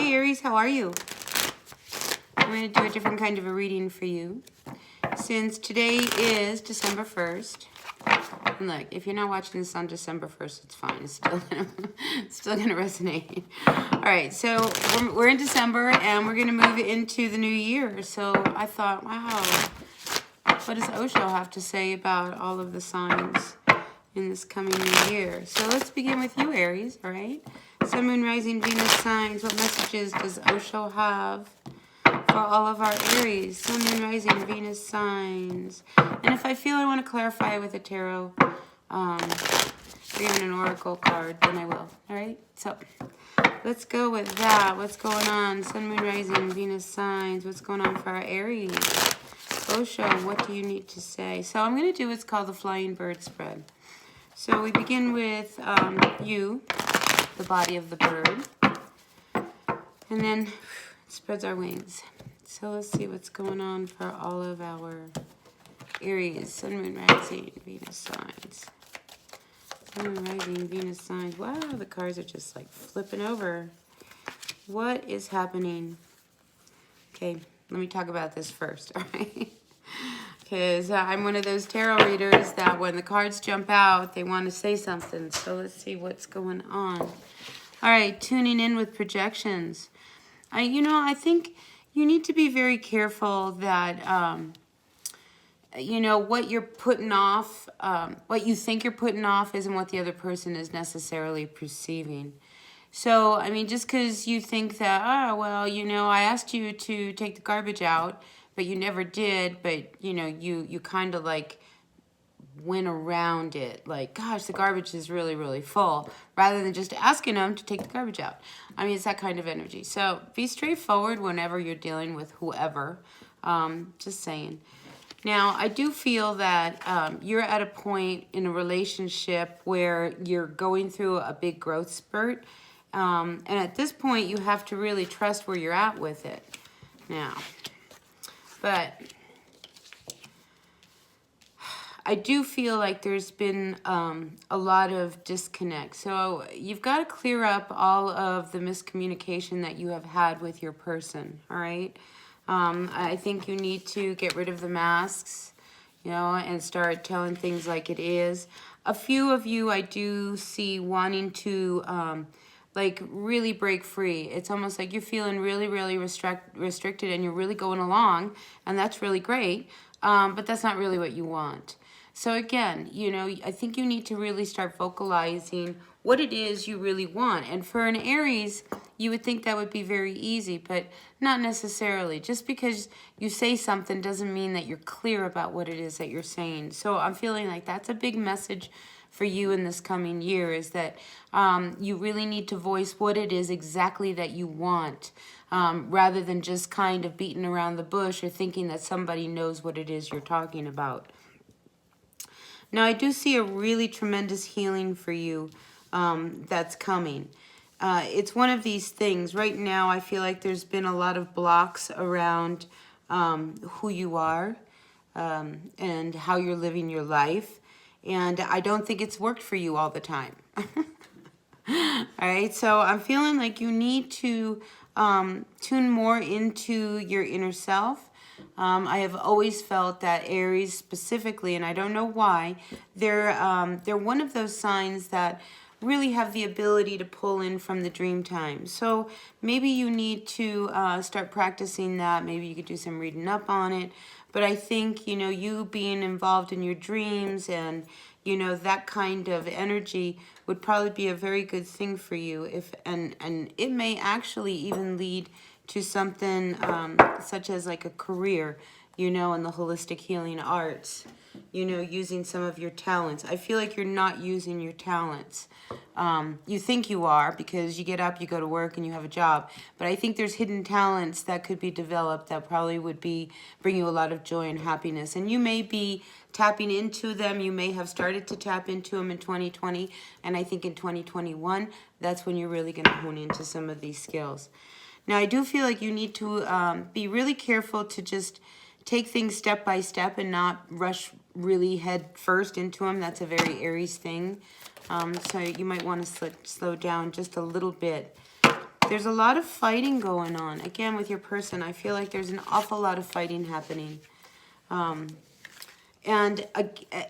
Hey Aries, how are you? I'm going to do a different kind of a reading for you. Since today is December 1st, and look, if you're not watching this on December 1st, it's fine. It's still gonna resonate. All right, so we're in December, and we're going to move into the new year. So I thought, wow, what does Osho have to say about all of the signs in this coming new year? So let's begin with you, Aries, all right? Sun, Moon, Rising, Venus signs. What messages does Osho have for all of our Aries? Sun, Moon, Rising, Venus signs. And if I feel I want to clarify with a tarot, or even an oracle card, then I will. All right? So let's go with that. What's going on? Sun, Moon, Rising, Venus signs. What's going on for our Aries? Osho, what do you need to say? So I'm going to do what's called the Flying Bird Spread. So we begin with you, the body of the bird, and then it spreads our wings. So let's see what's going on for all of our Aries, Sun, Moon, Rising, Venus signs. Sun, Moon, Rising, Venus signs. Wow, the cards are just like flipping over. What is happening? Okay, let me talk about this first, all right? Because I'm one of those tarot readers that when the cards jump out, they want to say something. So let's see what's going on. All right, tuning in with projections. I think you need to be very careful that, what you're putting off, what you think you're putting off isn't what the other person is necessarily perceiving. So, I mean, just because you think that, I asked you to take the garbage out, but you never did, but, you kind of like went around it. Like, gosh, the garbage is really, really full, rather than just asking them to take the garbage out. I mean, it's that kind of energy. So be straightforward whenever you're dealing with whoever. Just saying. Now, I do feel that you're at a point in a relationship where you're going through a big growth spurt. And at this point, you have to really trust where you're at with it. Now, but I do feel like there's been a lot of disconnect. So you've got to clear up all of the miscommunication that you have had with your person, all right? I think you need to get rid of the masks, and start telling things like it is. A few of you I do see wanting to really break free. It's almost like you're feeling really, really restricted, and you're really going along, and that's really great, but that's not really what you want. So again, I think you need to really start vocalizing what it is you really want. And for an Aries, you would think that would be very easy, but not necessarily. Just because you say something doesn't mean that you're clear about what it is that you're saying. So I'm feeling like that's a big message for you in this coming year, is that you really need to voice what it is exactly that you want, rather than just kind of beating around the bush or thinking that somebody knows what it is you're talking about. Now, I do see a really tremendous healing for you that's coming. It's one of these things. Right now, I feel like there's been a lot of blocks around who you are and how you're living your life. And I don't think it's worked for you all the time. All right, so I'm feeling like you need to tune more into your inner self. I have always felt that Aries specifically, and I don't know why, they're one of those signs that really have the ability to pull in from the dream time. So maybe you need to start practicing that. Maybe you could do some reading up on it. But I think, you being involved in your dreams and, that kind of energy would probably be a very good thing for you. And it may actually even lead to something such as like a career, in the holistic healing arts, using some of your talents. I feel like you're not using your talents. You think you are because you get up, you go to work, and you have a job. But I think there's hidden talents that could be developed that probably would bring you a lot of joy and happiness. And you may be tapping into them. You may have started to tap into them in 2020. And I think in 2021, that's when you're really going to hone into some of these skills. Now, I do feel like you need to be really careful to just take things step by step and not rush really head first into them. That's a very Aries thing. So you might want to slow down just a little bit. There's a lot of fighting going on. Again, with your person, I feel like there's an awful lot of fighting happening. And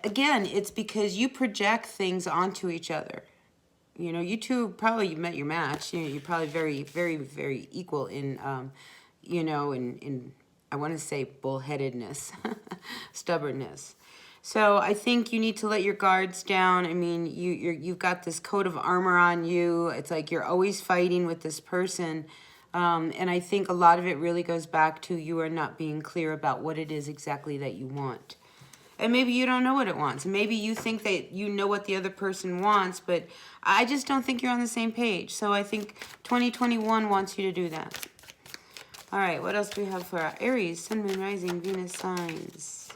again, it's because you project things onto each other. You know, you two probably met your match. You know, you're probably very, very, very equal in, you know, in I want to say bullheadedness, stubbornness. So I think you need to let your guards down. I mean, you've got this coat of armor on you. It's like you're always fighting with this person. And I think a lot of it really goes back to you are not being clear about what it is exactly that you want. And maybe you don't know what it wants. Maybe you think that you know what the other person wants, but I just don't think you're on the same page. So I think 2021 wants you to do that. All right, what else do we have for our Aries, Sun, Moon, Rising, Venus signs?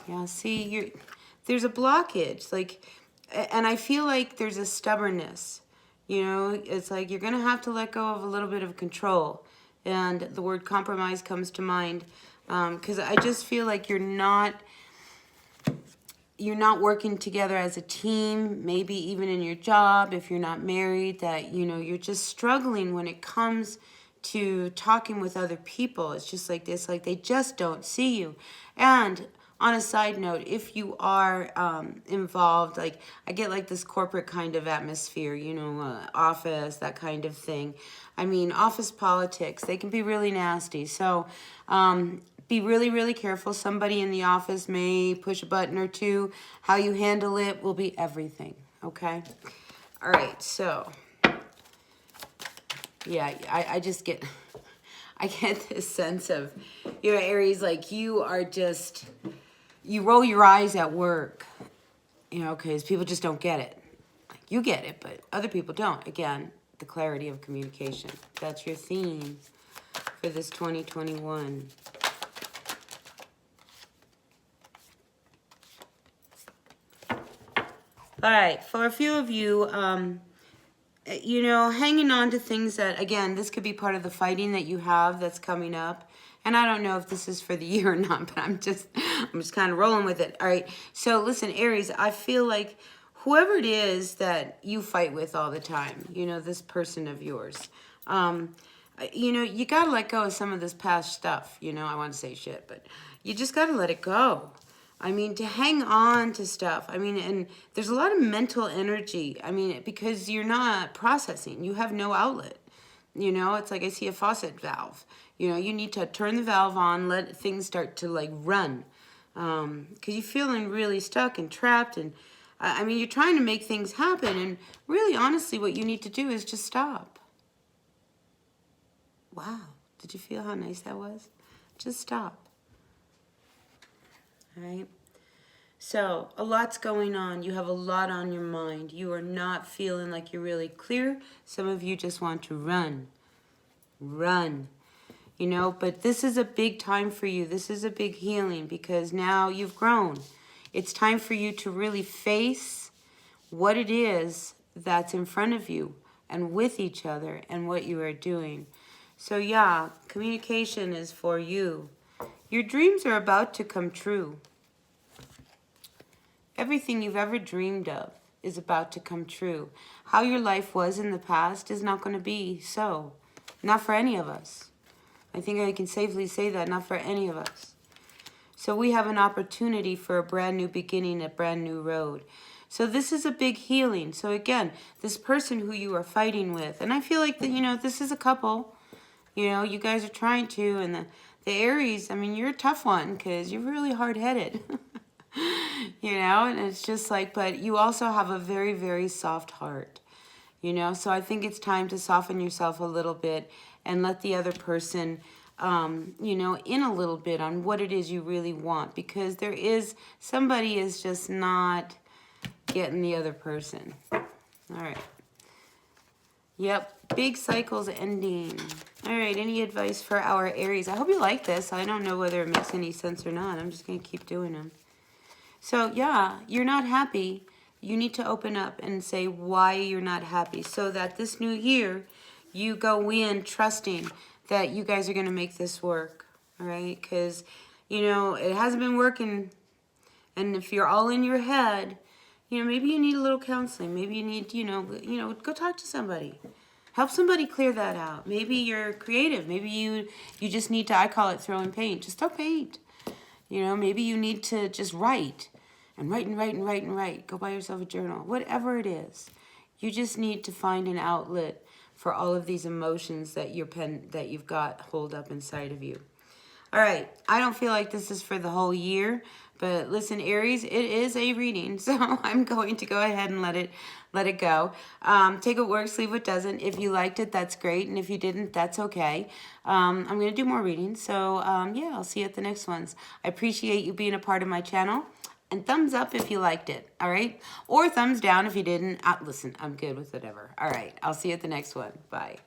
Yeah, see, there's a blockage, like, and I feel like there's a stubbornness. You know, it's like you're going to have to let go of a little bit of control. And the word compromise comes to mind because I just feel like you're not working together as a team, maybe even in your job, if you're not married, that, you know, you're just struggling when it comes to talking with other people. It's just like this, like they just don't see you. And on a side note, if you are involved, like I get like this corporate kind of atmosphere, you know, office, that kind of thing. I mean, office politics, they can be really nasty. So be really, really careful. Somebody in the office may push a button or two. How you handle it will be everything, okay? All right, so, yeah, I just get, I get this sense of, you know, Aries, like you are just, you roll your eyes at work, you know, because people just don't get it. Like you get it, but other people don't. Again, the clarity of communication. That's your theme for this 2021. All right, for a few of you, you know, hanging on to things that, again, this could be part of the fighting that you have that's coming up. And I don't know if this is for the year or not, but I'm just kind of rolling with it. All right, so listen, Aries, I feel like whoever it is that you fight with all the time, you know, this person of yours, you know, you got to let go of some of this past stuff. You know, I want to say shit, but you just got to let it go. I mean, to hang on to stuff. I mean, and there's a lot of mental energy. I mean, because you're not processing. You have no outlet. You know, it's like I see a faucet valve. You know, you need to turn the valve on, let things start to, like, run. Because you're feeling really stuck and trapped. And, I mean, you're trying to make things happen. And really, honestly, what you need to do is just stop. Wow. Did you feel how nice that was? Just stop. All right. So a lot's going on. You have a lot on your mind. You are not feeling like you're really clear. Some of you just want to run. Run. You know, but this is a big time for you. This is a big healing because now you've grown. It's time for you to really face what it is that's in front of you and with each other and what you are doing. So yeah, communication is for you. Your dreams are about to come true. Everything you've ever dreamed of is about to come true. How your life was in the past is not going to be so. Not for any of us. I think I can safely say that, not for any of us. So we have an opportunity for a brand new beginning, a brand new road. So this is a big healing. So again, this person who you are fighting with, and I feel like that, you know, this is a couple. You know, you guys are trying to, and the Aries, I mean, you're a tough one because you're really hard-headed. You know, and it's just like, but you also have a very, very soft heart. You know, so I think it's time to soften yourself a little bit and let the other person, you know, in a little bit on what it is you really want. Because there is, somebody is just not getting the other person. All right. Yep, big cycles ending. All right, any advice for our Aries? I hope you like this. I don't know whether it makes any sense or not. I'm just going to keep doing them. So, yeah, you're not happy. You need to open up and say why you're not happy so that this new year you go in trusting that you guys are going to make this work, all right? Because, you know, it hasn't been working. And if you're all in your head, you know, maybe you need a little counseling. Maybe you need, you know, go talk to somebody. Help somebody clear that out. Maybe you're creative. Maybe you just need to, I call it throwing paint. Just throw paint. You know, maybe you need to just write. And write and write and write and write. Go buy yourself a journal. Whatever it is. You just need to find an outlet for all of these emotions that you've got holed up inside of you. All right, I don't feel like this is for the whole year, but listen, Aries, it is a reading, so I'm going to go ahead and let it go. Take what works, leave what doesn't. If you liked it, that's great, and if you didn't, that's okay. I'm going to do more readings, so yeah, I'll see you at the next ones. I appreciate you being a part of my channel, and thumbs up if you liked it, all right? Or thumbs down if you didn't. Listen, I'm good with whatever. All right, I'll see you at the next one. Bye.